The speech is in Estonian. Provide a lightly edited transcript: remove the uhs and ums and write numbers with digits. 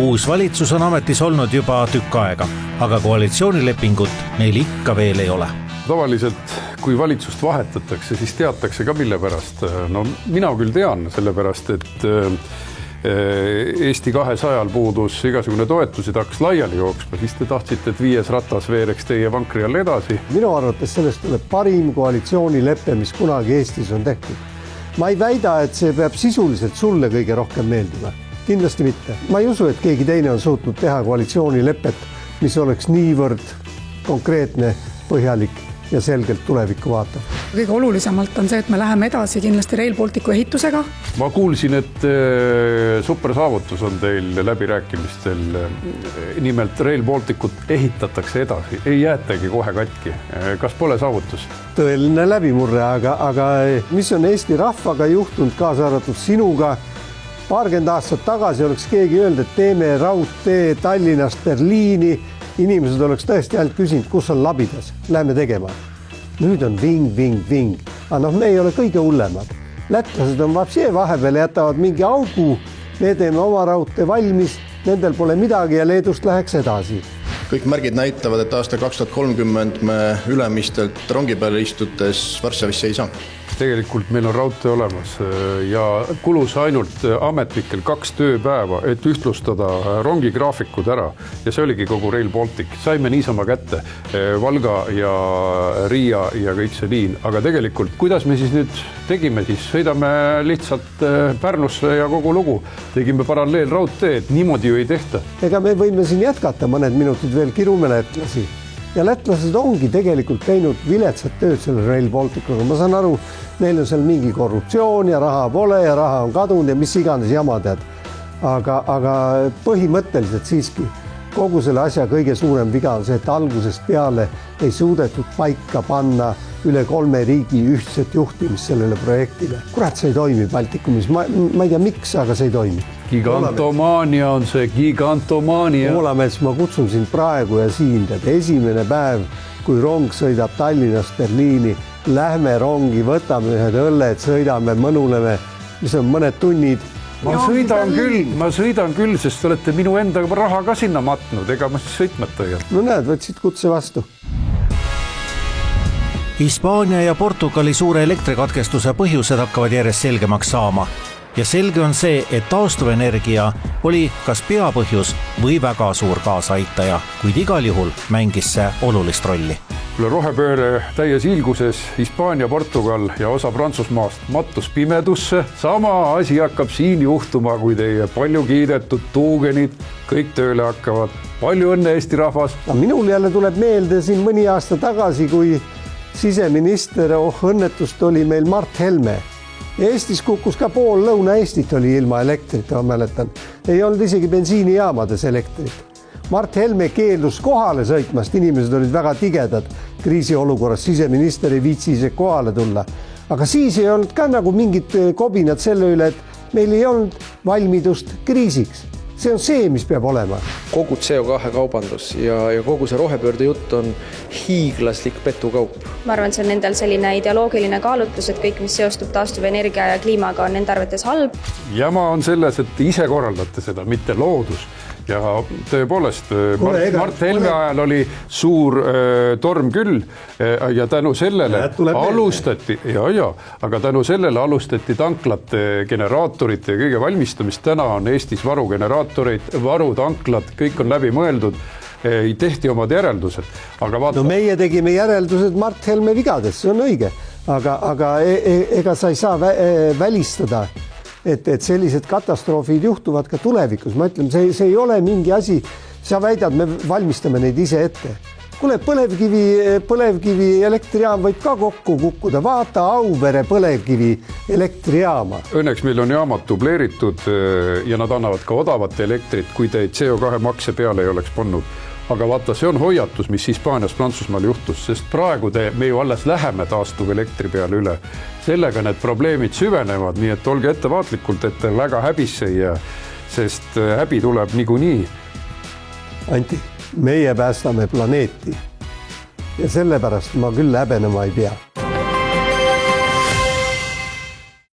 Uus valitsus on ametis olnud juba tükk aega, aga koalitsioonilepingut neil ikka veel ei ole. Tavaliselt, kui valitsust vahetatakse, siis teatakse ka mille pärast. No mina küll tean, sellepärast, et Eesti 200-l puudus igasugune toetusid, hakkas laiali jooksma, siis te tahtsite, et 5. ratas veereks teie vankri all edasi. Minu arvates sellest tuleb parim koalitsioonilepe, mis kunagi Eestis on tehtud. Ma ei väida, et see peab sisuliselt sulle kõige rohkem meeldima. Kindlasti mitte. Ma ei usu, et keegi teine on suutnud teha koalitsioonilepet, mis oleks niivõrd konkreetne, põhjalik ja selgelt tulevikku vaatav. Kõige olulisemalt on see, et me läheme edasi kindlasti Rail Balticu ehitusega. Ma kuulsin, et supersaavutus on teil läbirääkimistel. Nimelt Rail Balticut ehitatakse edasi, ei jäetagi kohe katki. Kas pole saavutus? Tõeline läbimurre, aga mis on Eesti rahvaga juhtunud, kaasa arvatud sinuga? Paarkümmend aastat tagasi oleks keegi öelnud, et teeme raudtee Tallinnast Berliini. Inimesed oleks tõesti ainult küsinud, kus on labidas. Lähme tegema. Nüüd on ving. Aga me ei ole kõige hullemad. Lätlased on vahepeal jätavad mingi augu. Me teeme oma raudtee valmis. Nendel pole midagi ja Leedust läheks edasi. Kõik märgid näitavad, et aasta 2030 me Ülemistelt rongi peale istudes Varssavisse ei saa. Tegelikult meil on raudtee olemas ja kulus ainult ametlikel 2 tööpäeva, et ühtlustada rongigraafikud ära. Ja see oligi kogu Rail Baltic. Saime niisama kätte Valga ja Riia ja kõik see liin. Aga tegelikult, kuidas me siis nüüd tegime, siis sõidame lihtsalt Pärnusse ja kogu lugu. Tegime paralleelraudteed, niimoodi ju ei tehta. Ega me võime siin jätkata mõned minutid veel kirume lätlasi. Ja lätlased ongi tegelikult teinud viletsat tööd selle Rail Balticuga. Ma saan aru, neil on seal mingi korruptsioon ja raha pole ja raha on kadunud ja mis iganes jama tead. Aga põhimõtteliselt siiski kogu selle asja kõige suurem viga on see, et algusest peale ei suudetud paika panna üle 3 riigi ühtset juhtimist sellele projektile. Kurat, see ei toimi Baltikumis. Ma ei tea miks, aga see ei toimi. Gigantomaania on see, gigantomaania. Uulamets, ma kutsun sind praegu ja siin, esimene päev, kui rong sõidab Tallinnast Berliini, lähme rongi, võtame ühed õlled, sõidame, mõnuleme, mis on mõned tunnid. Ma sõidan küll, sest olete minu enda raha ka sinna matnud, ega ma siis sõitmata ei ole. No näed, võtsid kutse vastu. Hispaania ja Portugali suure elektrikatkestuse põhjused hakkavad järjest selgemaks saama. Ja selge on see, et taastuvenergia oli kas peapõhjus või väga suur kaasaitaja, kuid igal juhul mängis see olulist rolli. Rohepööre täies ilguses, Hispaania, Portugal ja osa Prantsusmaast mattus pimedusse. Sama asi hakkab siin juhtuma, kui teie palju kiidetud tuugenid kõik tööle hakkavad. Palju õnne, Eesti rahvas! Minul jälle tuleb meelde siin mõni aasta tagasi, kui siseminister õnnetust oli meil Mart Helme. Eestis kukkus ka pool Lõuna-Eestit oli ilma elektrit, ma mäletan. Ei olnud isegi bensiinijaamades elektrit. Mart Helme keeldus kohale sõitmast, inimesed olid väga tigedad kriisiolukorras, siseminister ei viitsi ise kohale tulla. Aga siis ei olnud ka nagu mingid kobinad selle üle, et meil ei olnud valmidust kriisiks. See on see, mis peab olema. Kogu CO2 kaubandus ja kogu see rohepöörde jutt on hiiglaslik petukaup. Ma arvan, see on nendel selline ideoloogiline kaalutlus, et kõik, mis seostub taastuvenergia ja kliimaga, on nende arvates halb. Jama on selles, et ise korraldate seda, mitte loodus. Ja tõepoolest, Mart Helme ajal oli suur torm küll ja tänu sellele alustati, aga tänu sellele alustati tanklate, generaatorite ja kõige valmistamist. Täna on Eestis varugeneraatoreid, varutanklad, kõik on läbi mõeldud, ei tehti omad järeldused. Aga no meie tegime järeldused Mart Helme vigades, see on õige, aga ega sa ei saa välistada, et sellised katastroofid juhtuvad ka tulevikus. Ma ütlen, see ei ole mingi asi, sa väidad, me valmistame neid ise ette. Kuule, põlevkivi elektrijaam võib ka kokku kukkuda. Vaata Auvere põlevkivi elektrijaama. Õnneks meil on jaamad dubleeritud ja nad annavad ka odavat elektrit, kui te CO2 makse peale ei oleks pannud. Aga vaata, see on hoiatus, mis Hispaanias, Prantsusmaal juhtus, sest praegu me ju alles läheme taastuv elektri peale üle. Sellega need probleemid süvenevad, nii et olge ettevaatlikult, et väga häbisse ei jää, sest häbi tuleb niikuinii. Anti, meie päästame planeeti ja sellepärast ma küll häbenema ei pea.